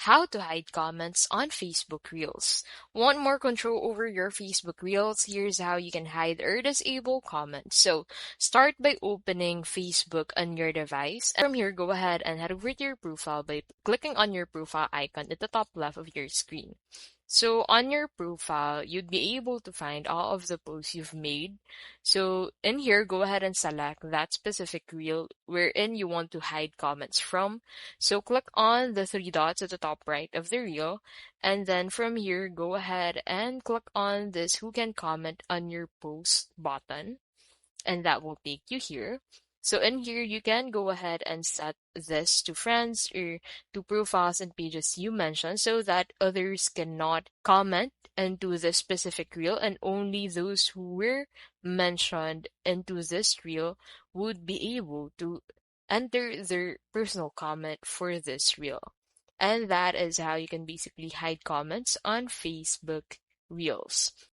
How to hide comments on Facebook Reels. Want more control over your Facebook Reels? Here's how you can hide or disable comments. So, start by opening Facebook on your device. And from here, go ahead and head over to your profile by clicking on your profile icon at the top left of your screen. So on your profile, you'd be able to find all of the posts you've made. So in here, go ahead and select that specific reel wherein you want to hide comments from. So click on the three dots at the top right of the reel. And then from here, go ahead and click on this who can comment on your post button, and that will take you here. So in here, you can go ahead and set this to friends or to profiles and pages you mentioned so that others cannot comment into this specific reel, and only those who were mentioned into this reel would be able to enter their personal comment for this reel. And that is how you can basically hide comments on Facebook Reels.